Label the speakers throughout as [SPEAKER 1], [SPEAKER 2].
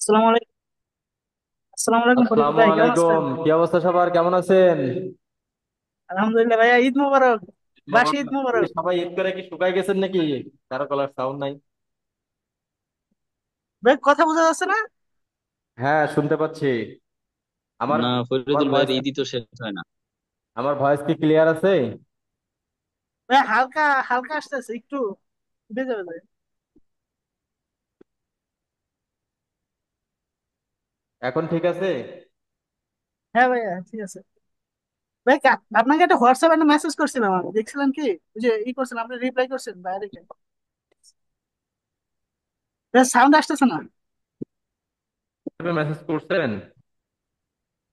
[SPEAKER 1] আসসালামু আলাইকুম। আসসালামু আলাইকুম ফরিদ
[SPEAKER 2] আসসালামু
[SPEAKER 1] ভাই, কেমন আছেন?
[SPEAKER 2] আলাইকুম, কি অবস্থা সবার, কেমন আছেন?
[SPEAKER 1] আলহামদুলিল্লাহ ভাইয়া, ঈদ মোবারক। বাসি ঈদ
[SPEAKER 2] কি
[SPEAKER 1] মোবারক।
[SPEAKER 2] সবাই ঈদ করে কি শুকাই গেছেন নাকি? কারো গলার সাউন্ড নাই।
[SPEAKER 1] ভাই কথা বোঝা যাচ্ছে না?
[SPEAKER 2] হ্যাঁ, শুনতে পাচ্ছি। আমার
[SPEAKER 3] না,
[SPEAKER 2] আমার
[SPEAKER 3] ফরিদুল
[SPEAKER 2] ভয়েস
[SPEAKER 3] ভাইয়ের ঈদই তো শেষ হয় না।
[SPEAKER 2] আমার ভয়েস কি ক্লিয়ার আছে?
[SPEAKER 1] ভাই হালকা হালকা আসতেছে একটু, বেজে বেজে।
[SPEAKER 2] এখন ঠিক আছে?
[SPEAKER 1] হ্যাঁ ভাইয়া, ঠিক আছে। ভাই আপনাকে একটা হোয়াটসঅ্যাপ একটা মেসেজ করছিলাম, আমি দেখছিলাম কি ওই যে করছিলাম, আপনি রিপ্লাই করছেন বাইরে। সাউন্ড আসতেছে না?
[SPEAKER 2] মেসেজ করছেন?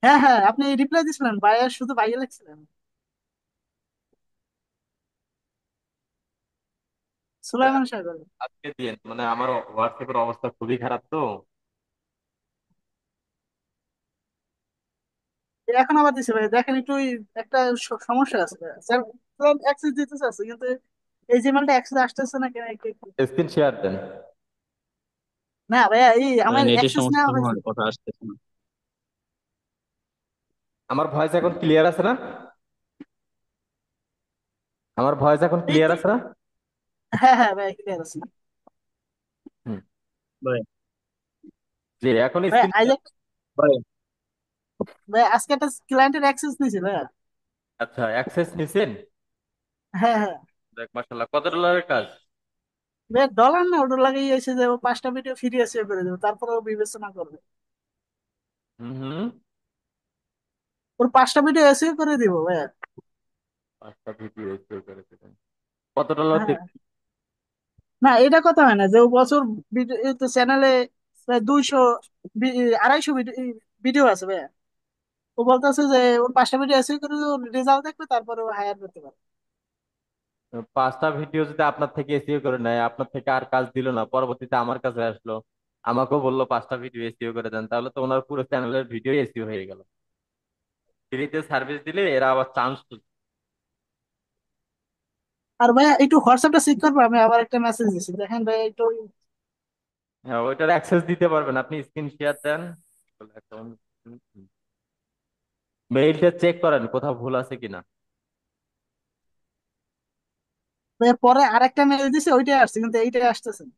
[SPEAKER 1] হ্যাঁ হ্যাঁ, আপনি রিপ্লাই দিছিলেন ভাইয়া, শুধু ভাইয়া লিখছিলেন। সুলাইমান সাগর।
[SPEAKER 2] আজকে দিন মানে আমার হোয়াটসঅ্যাপের অবস্থা খুবই খারাপ তো।
[SPEAKER 1] এখন আবার দিছে ভাই, দেখেন একটু একটা সমস্যা আছে ভাইয়া। স্যার অ্যাক্সেস দিতে চাচ্ছে কিন্তু এই জিমেলটা অ্যাক্সেস আসতেছে না কেন
[SPEAKER 2] স্ক্রিন শেয়ার দেন।
[SPEAKER 1] না ভাইয়া, এই
[SPEAKER 3] মানে
[SPEAKER 1] আমার
[SPEAKER 3] নেটের
[SPEAKER 1] অ্যাক্সেস
[SPEAKER 3] সমস্যা
[SPEAKER 1] নেওয়া হয়েছে।
[SPEAKER 3] হয়, কথা আসতেছে না।
[SPEAKER 2] আমার ভয়েস এখন ক্লিয়ার আছে না? আমার ভয়েস এখন
[SPEAKER 1] এই
[SPEAKER 2] ক্লিয়ার আছে না?
[SPEAKER 1] হ্যাঁ হ্যাঁ ভাই, ক্লিয়ার আছে।
[SPEAKER 2] হুম।
[SPEAKER 3] ভাই,
[SPEAKER 2] জি, এখন
[SPEAKER 1] ভাই
[SPEAKER 2] স্ক্রিন।
[SPEAKER 1] আইজাক,
[SPEAKER 3] ভাই,
[SPEAKER 1] ভাই আজকে একটা ক্লায়েন্টের অ্যাক্সেস নিয়েছি ভাইয়া।
[SPEAKER 2] আচ্ছা, অ্যাক্সেস নিছেন?
[SPEAKER 1] হ্যাঁ হ্যাঁ।
[SPEAKER 2] দেখ, মাশাআল্লাহ, কত ডলারের কাজ?
[SPEAKER 1] ভাই ডলার না, ওটা লাগিয়ে এসে যে ও 5টা ভিডিও ফিরিয়ে সেভ করে দেবো, তারপরে ও বিবেচনা করবে।
[SPEAKER 2] হুম হুম।
[SPEAKER 1] ওর 5টা ভিডিও এসে করে দিব ভাইয়া।
[SPEAKER 2] 5টা ভিডিও এডিট করেছিলেন? কত ডলার
[SPEAKER 1] হ্যাঁ,
[SPEAKER 2] দিবেন?
[SPEAKER 1] না এটা কথা হয় না যে ও বছর চ্যানেলে প্রায় 200 250 ভিডিও আছে ভাইয়া। ও বলতেছে যে ওর 5টা ভিডিও এসে করে রেজাল্ট দেখবে, তারপরে ও হায়ার করতে পারবে।
[SPEAKER 2] 5টা ভিডিও যদি আপনার থেকে এসিও করে নেয়, আপনার থেকে আর কাজ দিল না, পরবর্তীতে আমার কাছে আসলো, আমাকেও বললো 5টা ভিডিও এসিও করে দেন, তাহলে তো ওনার পুরো চ্যানেলের ভিডিও এসিও হয়ে গেল। ফ্রিতে সার্ভিস দিলে এরা আবার চান্স।
[SPEAKER 1] আর ভাইয়া একটু হোয়াটসঅ্যাপটা চেক করবো, আমি আবার একটা মেসেজ দিচ্ছি, দেখেন ভাইয়া একটু।
[SPEAKER 2] হ্যাঁ, ওইটার অ্যাক্সেস দিতে পারবেন আপনি, স্ক্রিন শেয়ার দেন। মেইলটা চেক করেন কোথাও ভুল আছে কিনা।
[SPEAKER 1] ভাইয়া পরে আরেকটা মেল দিছে, ওইটাই আসছে কিন্তু এইটাই আসতেছে না।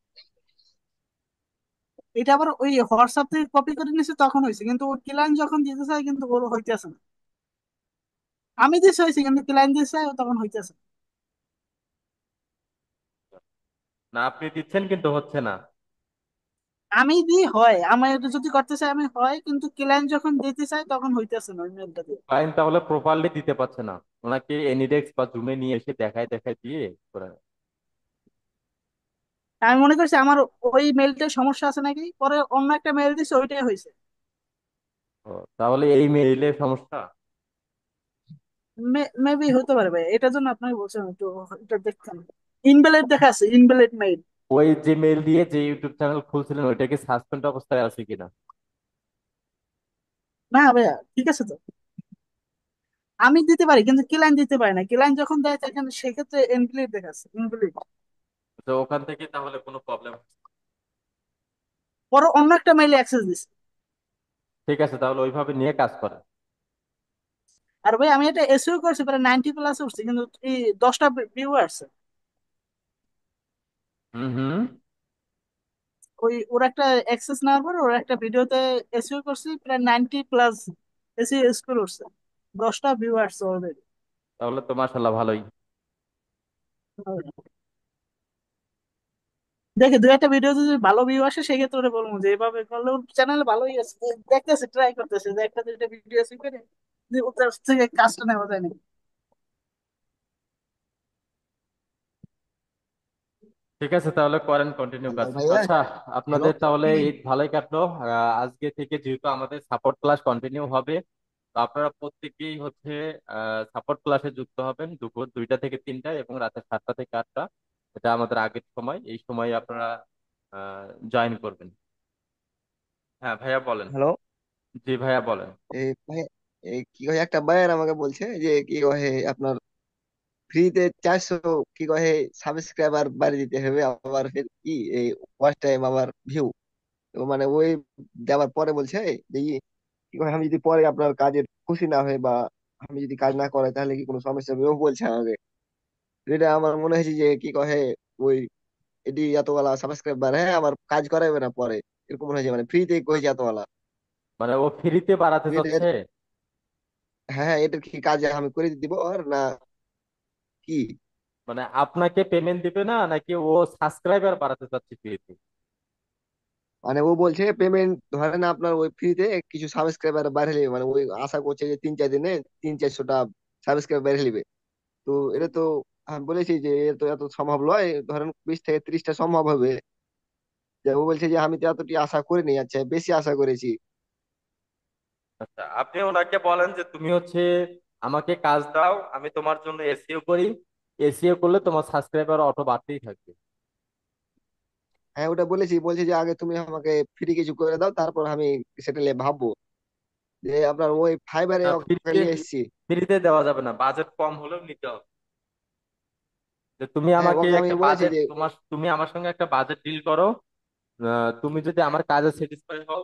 [SPEAKER 1] এটা আবার ওই হোয়াটসঅ্যাপ থেকে কপি করে নিছে তখন হয়েছে, কিন্তু ওর ক্লায়েন্ট যখন দিতে চায় কিন্তু ওর হইতেছে না। আমি দিতে হয়েছে কিন্তু ক্লায়েন্ট দিতে চায়, ও তখন হইতেছে না।
[SPEAKER 2] না, আপনি দিচ্ছেন কিন্তু হচ্ছে না।
[SPEAKER 1] আমি দিই হয়, আমি এটা যদি করতে চাই আমি হয়, কিন্তু ক্লায়েন্ট যখন দিতে চায় তখন হইতেছে না ওই মেলটা দিয়ে।
[SPEAKER 2] ক্লায়েন্ট তাহলে প্রপারলি দিতে পারছে না, ওনাকে এনিডেক্স বা জুমে নিয়ে এসে দেখায় দেখায় দিয়ে করে।
[SPEAKER 1] আমি মনে করছি আমার ওই মেলটার সমস্যা আছে নাকি, পরে অন্য একটা মেল দিছে, ওইটাই হয়েছে।
[SPEAKER 2] ও, তাহলে এই মেইলের সমস্যা।
[SPEAKER 1] মেবি হতে পারে ভাই, এটার জন্য আপনাকে বলছিলাম একটু এটা দেখতেন। ইনভ্যালিড দেখা আছে, ইনভ্যালিড মেইল।
[SPEAKER 2] ওই যে মেইল দিয়ে যে ইউটিউব চ্যানেল খুলছিলেন ওইটা কি সাসপেন্ড অবস্থায় আছে কিনা?
[SPEAKER 1] না ভাইয়া, ঠিক আছে তো। আমি দিতে পারি কিন্তু ক্লায়েন্ট দিতে পারে না, ক্লায়েন্ট যখন দেয় তখন সেক্ষেত্রে ইনভ্যালিড দেখাচ্ছে, ইনভ্যালিড।
[SPEAKER 2] তো ওখান থেকে তাহলে কোনো প্রবলেম।
[SPEAKER 1] পরে অন্য একটা মেইলে অ্যাক্সেস দিছে।
[SPEAKER 2] ঠিক আছে, তাহলে ওইভাবে নিয়ে কাজ করে।
[SPEAKER 1] আর ভাই আমি এটা এসইও করছি, প্রায় 90+ উঠছে, কিন্তু এই 10টা ভিউ আসছে।
[SPEAKER 2] হুম হুম।
[SPEAKER 1] ওই ওর একটা অ্যাক্সেস নেওয়ার পর ওর একটা ভিডিওতে এসইও করছি, প্রায় 90+ এসইও স্কোর উঠছে, 10টা ভিউ আসছে অলরেডি।
[SPEAKER 2] তাহলে তো মাশাল্লাহ ভালোই।
[SPEAKER 1] দেখে দুই একটা ভিডিও যদি ভালো ভিউ আসে সেক্ষেত্রে ওরা বলবো যে এভাবে করলে ওর চ্যানেলে ভালোই আছে, দেখতেছে ট্রাই করতেছে যে একটা দুইটা ভিডিও এসে করে যে ওর কাছ থেকে কাজটা নেওয়া যায় না।
[SPEAKER 2] ঠিক আছে, তাহলে করেন, কন্টিনিউ কাজ।
[SPEAKER 4] ভাইয়া।
[SPEAKER 2] আচ্ছা,
[SPEAKER 4] হ্যালো।
[SPEAKER 2] আপনাদের তাহলে ঈদ ভালোই কাটলো। আজকে থেকে যেহেতু আমাদের সাপোর্ট ক্লাস কন্টিনিউ হবে, তো আপনারা প্রত্যেকেই হচ্ছে সাপোর্ট ক্লাসে যুক্ত হবেন দুপুর 2টা থেকে 3টা এবং রাতে 7টা থেকে 8টা। এটা আমাদের আগের সময়, এই সময় আপনারা জয়েন করবেন। হ্যাঁ ভাইয়া বলেন।
[SPEAKER 4] হ্যালো।
[SPEAKER 2] জি ভাইয়া বলেন।
[SPEAKER 4] এই ভাই, এই কি কয় একটা ভাইয়ার আমাকে বলছে যে কি কয় আপনার ফ্রিতে 400 কি কয় সাবস্ক্রাইবার বাড়ি দিতে হবে, আবার ফের কি এই ওয়াচ টাইম আবার ভিউ। তো মানে ওই দেওয়ার পরে বলছে যে কি করে আমি যদি পরে আপনার কাজের খুশি না হয়ে বা আমি যদি কাজ না করে তাহলে কি কোনো সমস্যা হবে ও বলছে আমাকে। তো এটা আমার মনে হয়েছে যে কি কহে ওই এটি এতগুলা সাবস্ক্রাইবার হ্যাঁ আমার কাজ করাবে না পরে, এরকম মনে হয়েছে মানে ফ্রিতে কয়েছে এতগুলা।
[SPEAKER 2] মানে ও ফ্রিতে বাড়াতে
[SPEAKER 4] তো এটা,
[SPEAKER 2] চাচ্ছে?
[SPEAKER 4] হ্যাঁ এটার কি কাজ আমি করে দিব আর না কি?
[SPEAKER 2] মানে আপনাকে পেমেন্ট দিবে না, নাকি ও সাবস্ক্রাইবার বাড়াতে চাচ্ছে ফ্রিতে?
[SPEAKER 4] মানে ও বলছে পেমেন্ট ধরেন আপনার ওই ফ্রিতে কিছু সাবস্ক্রাইবার বাইরে নিবে, মানে ওই আশা করছে যে 3-4 দিনে 300-400টা সাবস্ক্রাইবার বাইরে নিবে। তো এটা তো আমি বলেছি যে এ তো এত সম্ভব নয়, ধরেন 20 থেকে 30টা সম্ভব হবে। যে ও বলছে যে আমি তো এতটি আশা করিনি, আচ্ছা বেশি আশা করেছি।
[SPEAKER 2] আচ্ছা, আপনি ওনাকে বলেন যে তুমি হচ্ছে আমাকে কাজ দাও, আমি তোমার জন্য এসইও করি। এসইও করলে তোমার সাবস্ক্রাইবার অটো বাড়তেই থাকবে।
[SPEAKER 4] হ্যাঁ ওটা বলেছি, বলছে যে আগে তুমি আমাকে ফ্রি কিছু করে দাও তারপর আমি সেটা নিয়ে ভাববো। যে আপনার ওই ফাইবারে
[SPEAKER 2] না,
[SPEAKER 4] ওকে
[SPEAKER 2] ফ্রিতে
[SPEAKER 4] নিয়ে এসেছি।
[SPEAKER 2] ফ্রিতে দেওয়া যাবে না, বাজেট কম হলেও নিতে হবে। যে তুমি
[SPEAKER 4] হ্যাঁ
[SPEAKER 2] আমাকে
[SPEAKER 4] ওকে আমি
[SPEAKER 2] একটা
[SPEAKER 4] বলেছি
[SPEAKER 2] বাজেট,
[SPEAKER 4] যে
[SPEAKER 2] তুমি আমার সঙ্গে একটা বাজেট ডিল করো। তুমি যদি আমার কাজে স্যাটিসফাই হও,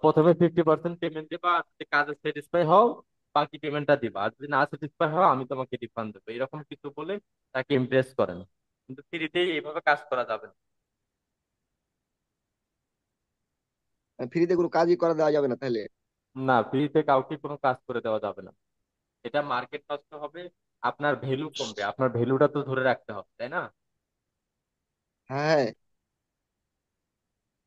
[SPEAKER 2] প্রথমে 50% পেমেন্ট দিবা, আর যদি কাজে স্যাটিসফাই হও বাকি পেমেন্টটা দিবা, আর যদি না স্যাটিসফাই হও আমি তোমাকে রিফান্ড দেবো, এরকম কিছু বলে তাকে ইমপ্রেস করেন। কিন্তু ফ্রিতেই এইভাবে কাজ করা যাবে না।
[SPEAKER 4] ফ্রিতে কোনো কাজই করে দেওয়া যাবে না তাহলে?
[SPEAKER 2] না, ফ্রিতে কাউকে কোনো কাজ করে দেওয়া যাবে না। এটা মার্কেট নষ্ট হবে, আপনার ভ্যালু কমবে, আপনার ভ্যালুটা তো ধরে রাখতে হবে, তাই না?
[SPEAKER 4] হ্যাঁ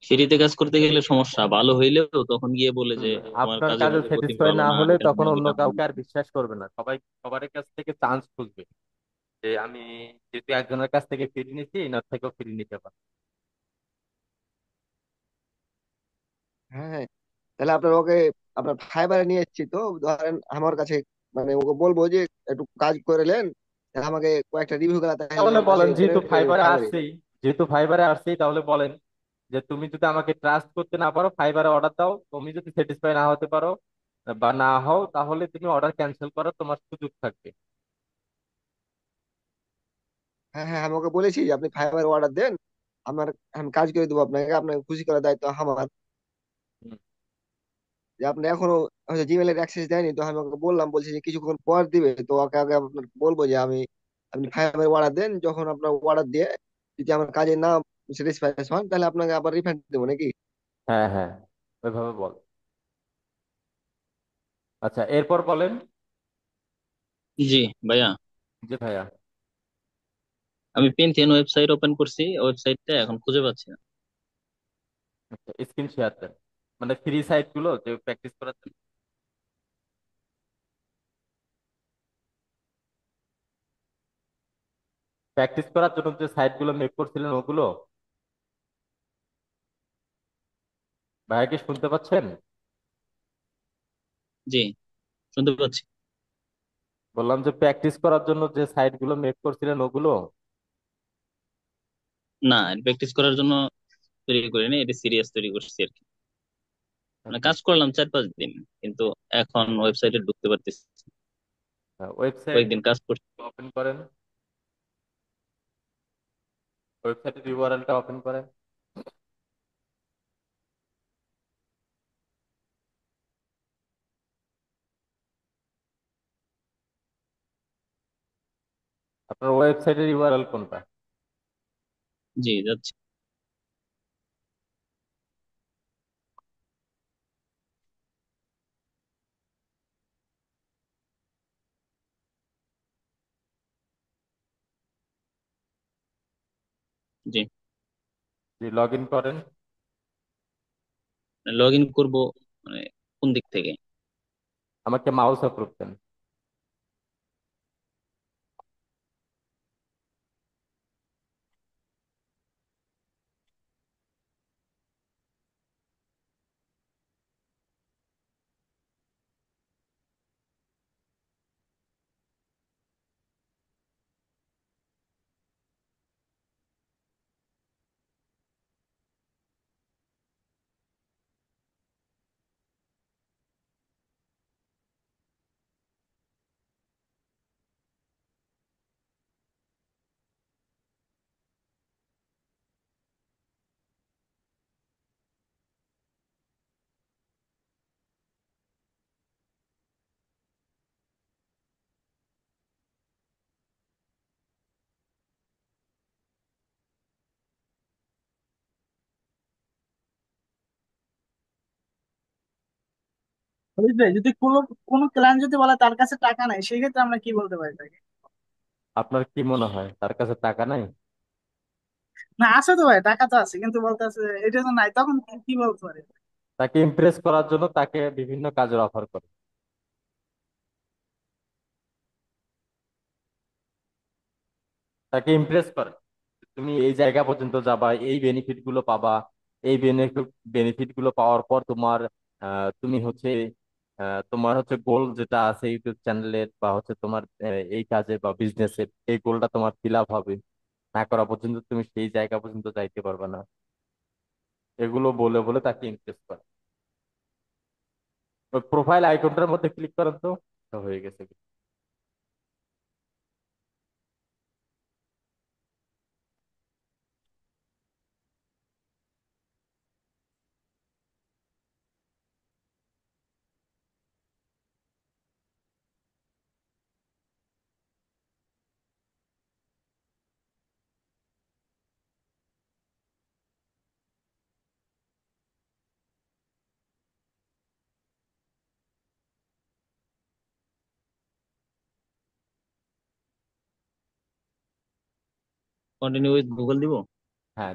[SPEAKER 3] ফ্রিতে কাজ করতে গেলে সমস্যা, ভালো হইলেও তখন গিয়ে বলে যে তোমার
[SPEAKER 2] আপনার
[SPEAKER 3] কাজের
[SPEAKER 2] কাজে
[SPEAKER 3] মধ্যে প্রতিভা
[SPEAKER 2] স্যাটিসফাই
[SPEAKER 3] ভালো
[SPEAKER 2] না
[SPEAKER 3] না,
[SPEAKER 2] হলে
[SPEAKER 3] এটা
[SPEAKER 2] তখন
[SPEAKER 3] না
[SPEAKER 2] অন্য
[SPEAKER 3] ওইটা না।
[SPEAKER 2] কাউকে আর বিশ্বাস করবে না, সবাই সবার কাছ থেকে চান্স খুঁজবে যে আমি যেহেতু একজনের কাছ থেকে ফ্রি নিচ্ছি, এনার থেকেও ফ্রি নিতে পারি।
[SPEAKER 4] হ্যাঁ হ্যাঁ। তাহলে আপনার ওকে আপনার ফাইবারে নিয়ে এসেছি তো ধরেন আমার কাছে, মানে ওকে বলবো যে একটু কাজ করে নেন, তাহলে আমাকে কয়েকটা রিভিউ করা তাহলে
[SPEAKER 2] তাহলে
[SPEAKER 4] ওর কাছে
[SPEAKER 2] বলেন, যেহেতু
[SPEAKER 4] পেমেন্ট করে দেবো
[SPEAKER 2] ফাইবারে
[SPEAKER 4] ফাইবারে।
[SPEAKER 2] আসছেই, তাহলে বলেন যে তুমি যদি আমাকে ট্রাস্ট করতে না পারো ফাইবারে অর্ডার দাও, তুমি যদি স্যাটিসফাই না হতে পারো বা না হও, তাহলে তুমি অর্ডার ক্যান্সেল করার তোমার সুযোগ থাকবে।
[SPEAKER 4] হ্যাঁ হ্যাঁ আমি ওকে বলেছি যে আপনি ফাইবারে অর্ডার দেন, আমার আমি কাজ করে দেবো আপনাকে, আপনাকে খুশি করার দায়িত্ব আমার।
[SPEAKER 2] হুম।
[SPEAKER 4] যে আপনি এখনো হয়তো জিমেলের অ্যাক্সেস দেয়নি, তো আমি ওকে বললাম, বলছি যে কিছুক্ষণ পর দিবে, তো ওকে আগে আপনার বলবো যে আমি আপনি ফাইবারে অর্ডার দেন, যখন আপনার অর্ডার দিয়ে যদি আমার কাজে না স্যাটিসফাই হন তাহলে আপনাকে আবার রিফান্ড দেবো নাকি?
[SPEAKER 2] হ্যাঁ হ্যাঁ, ওইভাবে বল। আচ্ছা, এরপর বলেন।
[SPEAKER 3] জি ভাইয়া,
[SPEAKER 2] যে ভাইয়া,
[SPEAKER 3] আমি পেনথিয়ন ওয়েবসাইট ওপেন করছি, ওয়েবসাইটটা এখন খুঁজে পাচ্ছি না।
[SPEAKER 2] স্ক্রিন শেয়ার দেন, মানে ফ্রি সাইট গুলো যে প্র্যাকটিস করার জন্য। প্র্যাকটিস করার জন্য যে সাইট গুলো মেক করছিলেন ওগুলো। ভাইয়া কি শুনতে পাচ্ছেন?
[SPEAKER 3] জি, শুনতে পাচ্ছি।
[SPEAKER 2] বললাম যে প্র্যাকটিস করার জন্য যে সাইট গুলো মেক করছিলেন ওগুলো।
[SPEAKER 3] না, প্র্যাকটিস করার জন্য তৈরি করিনি, এটা সিরিয়াস তৈরি করছি আর কি। মানে
[SPEAKER 2] আচ্ছা,
[SPEAKER 3] কাজ করলাম 4-5 দিন, কিন্তু এখন ওয়েবসাইটে ঢুকতে পারতেছি না।
[SPEAKER 2] ওয়েবসাইট
[SPEAKER 3] কয়েকদিন কাজ করছি।
[SPEAKER 2] ওপেন করেন, ওয়েবসাইটের ইউআরএলটা ওপেন করেন। আপনার ওয়েবসাইটের ইউআরএল কোনটা?
[SPEAKER 3] জি যাচ্ছি। জি,
[SPEAKER 2] জি, লগ ইন করেন।
[SPEAKER 3] লগ ইন করবো মানে কোন দিক থেকে?
[SPEAKER 2] আমাকে মাউস অ্যাপ্রুভ দেন।
[SPEAKER 1] বুঝলে, যদি কোনো কোনো ক্লায়েন্ট যদি বলে তার কাছে টাকা নাই, সেক্ষেত্রে আমরা কি বলতে পারি তাকে?
[SPEAKER 2] আপনার কি মনে হয় তার কাছে টাকা নাই?
[SPEAKER 1] না, আছে তো ভাই, টাকা তো আছে, কিন্তু বলতেছে এটা তো নাই, তখন কি কি বলতে পারি?
[SPEAKER 2] তাকে ইমপ্রেস করার জন্য তাকে বিভিন্ন কাজের অফার করে, তাকে ইমপ্রেস করে তুমি এই জায়গা পর্যন্ত যাবা, এই বেনিফিট গুলো পাবা, এই বেনিফিট গুলো পাওয়ার পর তোমার তুমি হচ্ছে তোমার হচ্ছে গোল যেটা আছে ইউটিউব চ্যানেলের বা হচ্ছে তোমার এই কাজে বা বিজনেসের, এই গোলটা তোমার ফিল আপ হবে, না করা পর্যন্ত তুমি সেই জায়গা পর্যন্ত যাইতে পারবে না। এগুলো বলে বলে তাকে ইমপ্রেস করে। ওই প্রোফাইল আইকনটার মধ্যে ক্লিক করেন তো, তো হয়ে গেছে।
[SPEAKER 3] কন্টিনিউ উইথ গুগল দিব।
[SPEAKER 2] হ্যাঁ,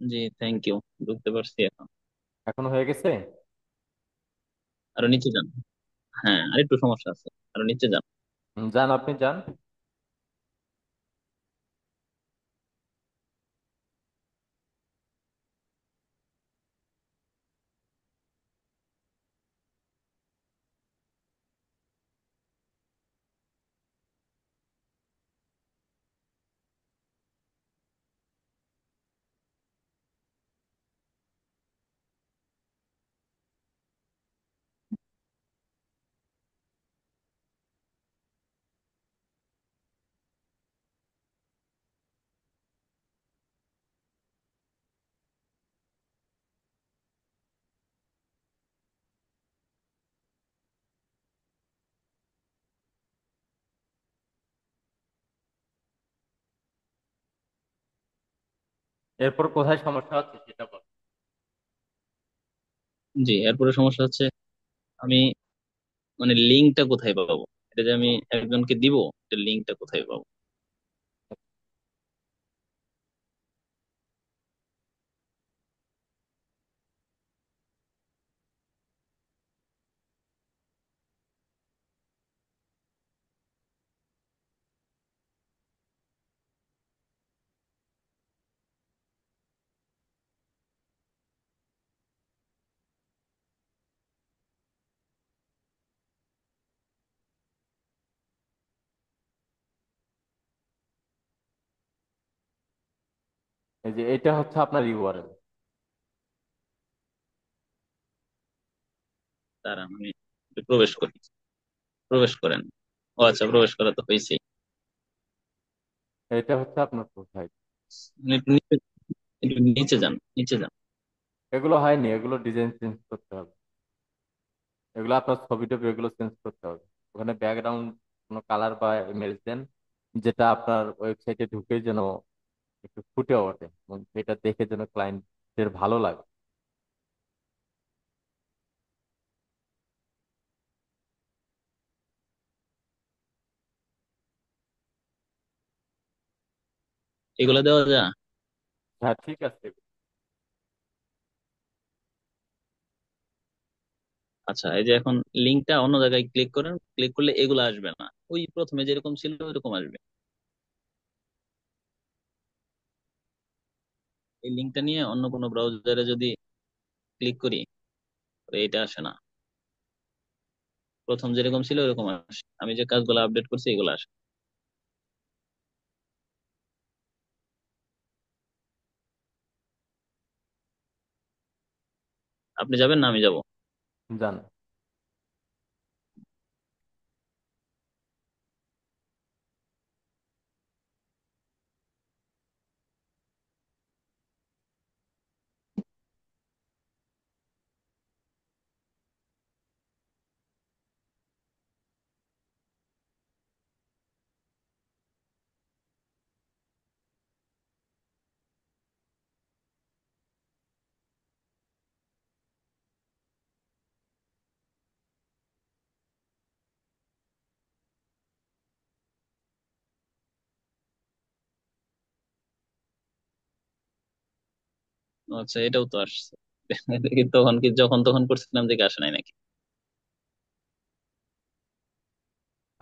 [SPEAKER 3] জি, থ্যাংক ইউ। বুঝতে পারছি এখন।
[SPEAKER 2] এখন হয়ে গেছে।
[SPEAKER 3] আরো নিচে যান। হ্যাঁ, আরেকটু সমস্যা আছে, আরো নিচে যান।
[SPEAKER 2] যান, আপনি যান। এরপর কোথায় সমস্যা হচ্ছে সেটা বল।
[SPEAKER 3] জি, এরপরে সমস্যা হচ্ছে আমি মানে লিঙ্কটা কোথায় পাবো? এটা যে আমি একজনকে দিব, এটা লিঙ্কটা কোথায় পাবো?
[SPEAKER 2] এই যে এটা হচ্ছে আপনার ইউআরএল।
[SPEAKER 3] তারা আমি একটু প্রবেশ করি। প্রবেশ করেন। ও আচ্ছা, প্রবেশ করা তো হয়েছেই।
[SPEAKER 2] এটা হচ্ছে আপনার প্রোফাইল।
[SPEAKER 3] আপনি একটু নিচে যান, নিচে যান।
[SPEAKER 2] এগুলো হয়নি, এগুলো ডিজাইন চেঞ্জ করতে হবে, এগুলো আপনার ছবি টবি এগুলো চেঞ্জ করতে হবে। ওখানে ব্যাকগ্রাউন্ড কোনো কালার বা ইমেজ দেন, যেটা আপনার ওয়েবসাইটে ঢুকে যেন একটু ফুটে ওঠে এবং সেটা দেখে যেন ক্লায়েন্টের ভালো লাগে।
[SPEAKER 3] এগুলো দেওয়া যায়?
[SPEAKER 2] হ্যাঁ, ঠিক আছে।
[SPEAKER 3] আচ্ছা, এই যে এখন লিঙ্কটা অন্য জায়গায় ক্লিক করেন, ক্লিক করলে এগুলো আসবে না, ওই প্রথমে যেরকম ছিল ওইরকম আসবে। এই লিঙ্কটা নিয়ে অন্য কোনো ব্রাউজারে যদি ক্লিক করি, তাহলে এটা আসে না, প্রথম যেরকম ছিল ওরকম আসে, আমি যে কাজগুলো আপডেট করছি এগুলো আসে। আপনি যাবেন না আমি যাব?
[SPEAKER 2] যান।
[SPEAKER 3] আচ্ছা, এটাও তো আসছে। দেখি তখন কি, যখন তখন করছিলাম দেখে আসে নাই নাকি?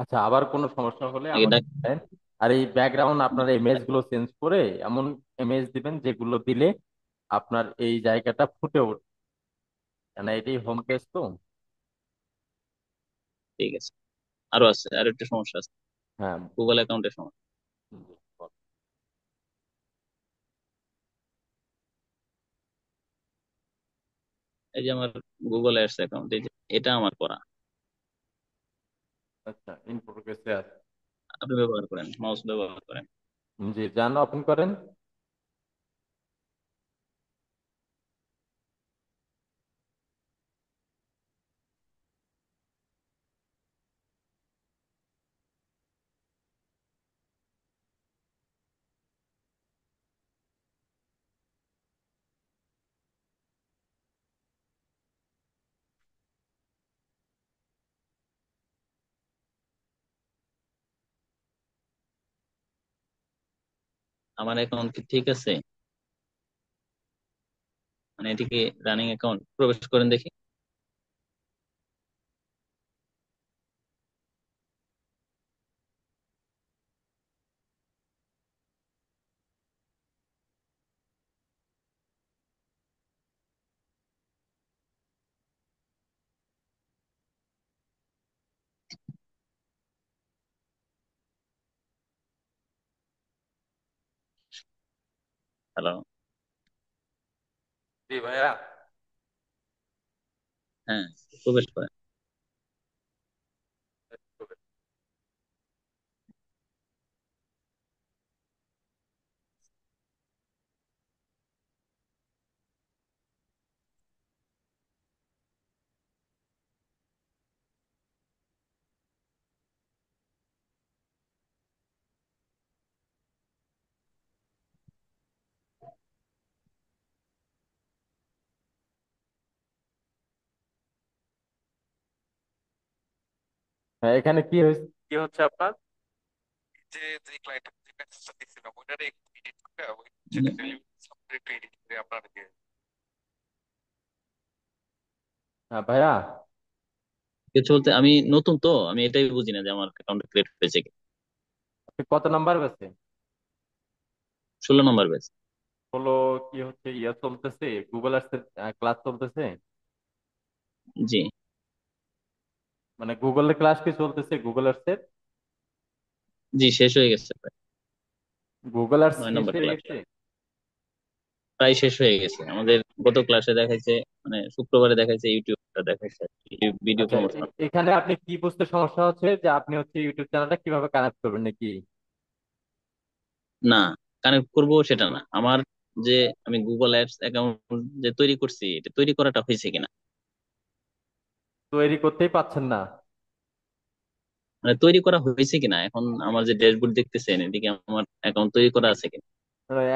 [SPEAKER 2] আচ্ছা, আবার কোনো সমস্যা হলে
[SPEAKER 3] নাকি
[SPEAKER 2] আমাকে বলেন। আর এই ব্যাকগ্রাউন্ড আপনার ইমেজ গুলো চেঞ্জ করে এমন ইমেজ দিবেন যেগুলো দিলে আপনার এই জায়গাটা ফুটে উঠবে, মানে এটাই হোম পেজ তো।
[SPEAKER 3] ঠিক আছে। আরো আছে, আর একটা সমস্যা আছে,
[SPEAKER 2] হ্যাঁ।
[SPEAKER 3] গুগল অ্যাকাউন্টের সমস্যা। এই যে আমার গুগল অ্যাডস অ্যাকাউন্ট, এই যে এটা আমার করা।
[SPEAKER 2] আচ্ছা, ইন প্রোগ্রেসে আছে।
[SPEAKER 3] আপনি ব্যবহার করেন, মাউস ব্যবহার করেন।
[SPEAKER 2] জি, যান ওপেন করেন।
[SPEAKER 3] আমার অ্যাকাউন্ট কি ঠিক আছে? মানে এটি কি রানিং অ্যাকাউন্ট? প্রবেশ করেন দেখি। হ্যালো।
[SPEAKER 2] জি ভাইয়া।
[SPEAKER 3] হ্যাঁ, প্রবেশ করেন।
[SPEAKER 2] হ্যাঁ, এখানে কি হয়েছে, কি হচ্ছে আপনার?
[SPEAKER 5] যে যে ক্লায়েন্ট যে মেসেজটা দিছিলাম ওইটারে একটু এডিট করে ওই
[SPEAKER 3] মানে
[SPEAKER 5] সেটাকে সফটওয়্যার একটু এডিট করে আপনার দিয়ে
[SPEAKER 2] হ্যাঁ ভাইয়া।
[SPEAKER 3] কিছু বলতে, আমি নতুন তো, আমি এটাই বুঝি না যে আমার অ্যাকাউন্ট ক্রিয়েট হয়েছে কি।
[SPEAKER 2] আপনি কত নাম্বার বেছে?
[SPEAKER 3] 16 নম্বর ব্যাচ।
[SPEAKER 2] হলো। কি হচ্ছে, ইয়া চলতেছে, গুগল আর্টস ক্লাস চলতেছে?
[SPEAKER 3] জি।
[SPEAKER 2] মানে গুগলের ক্লাস কি চলতেছে, গুগল আর্টস?
[SPEAKER 3] জি, শেষ হয়ে গেছে প্রায়।
[SPEAKER 2] গুগল আর্টস
[SPEAKER 3] 9 নম্বর
[SPEAKER 2] শেষ হয়ে
[SPEAKER 3] ক্লাস
[SPEAKER 2] গেছে?
[SPEAKER 3] প্রায় শেষ হয়ে গেছে আমাদের। গত ক্লাসে দেখাইছে, মানে শুক্রবারে দেখাইছে, ইউটিউবটা দেখাইছে, ইউটিউব ভিডিও
[SPEAKER 2] আচ্ছা,
[SPEAKER 3] প্রমোশন।
[SPEAKER 2] এখানে আপনি কি বুঝতে সমস্যা হচ্ছে যে আপনি হচ্ছে ইউটিউব চ্যানেলটা কিভাবে কানেক্ট করবেন নাকি?
[SPEAKER 3] না, কানেক্ট করব সেটা না আমার, যে আমি গুগল অ্যাডস অ্যাকাউন্ট যে তৈরি করছি, এটা তৈরি করাটা হয়েছে কিনা।
[SPEAKER 2] তৈরি করতেই পাচ্ছেন না?
[SPEAKER 3] মানে তৈরি করা হয়েছে কিনা, এখন আমার যে ড্যাশবোর্ড দেখতেছেন এদিকে আমার অ্যাকাউন্ট তৈরি করা আছে কিনা।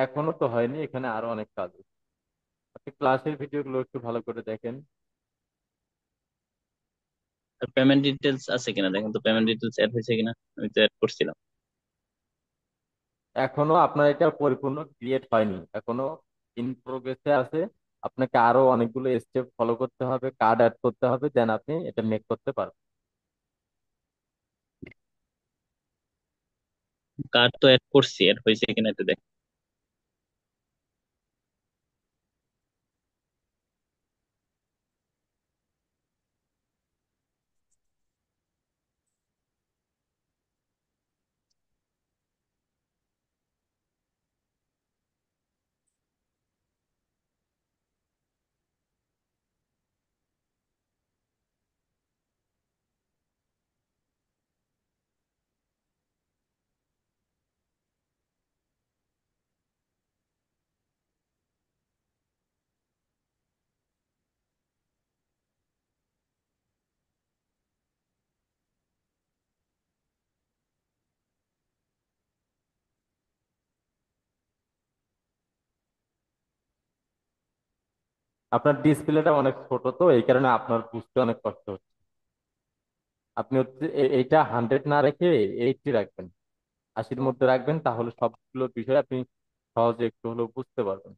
[SPEAKER 2] এখনো তো হয়নি, এখানে আরো অনেক কাজ আছে। আপনি ক্লাসের ভিডিওগুলো একটু ভালো করে দেখেন।
[SPEAKER 3] আর পেমেন্ট ডিটেলস আছে কিনা দেখেন তো, পেমেন্ট ডিটেলস অ্যাড হয়েছে কিনা, আমি তো অ্যাড করছিলাম।
[SPEAKER 2] এখনো আপনার এটা পরিপূর্ণ ক্রিয়েট হয়নি, এখনো ইন প্রোগ্রেসে আছে। আপনাকে আরো অনেকগুলো স্টেপ ফলো করতে হবে, কার্ড অ্যাড করতে হবে, দেন আপনি এটা মেক করতে পারবেন।
[SPEAKER 3] কার্ড তো অ্যাড করছি, অ্যাড হয়েছে কিনা এটা দেখ।
[SPEAKER 2] আপনার ডিসপ্লেটা অনেক ছোট, তো এই কারণে আপনার বুঝতে অনেক কষ্ট হচ্ছে। আপনি হচ্ছে এইটা 100 না রেখে 80 রাখবেন, 80-র মধ্যে রাখবেন, তাহলে সবগুলো বিষয় আপনি সহজে একটু হলেও বুঝতে পারবেন।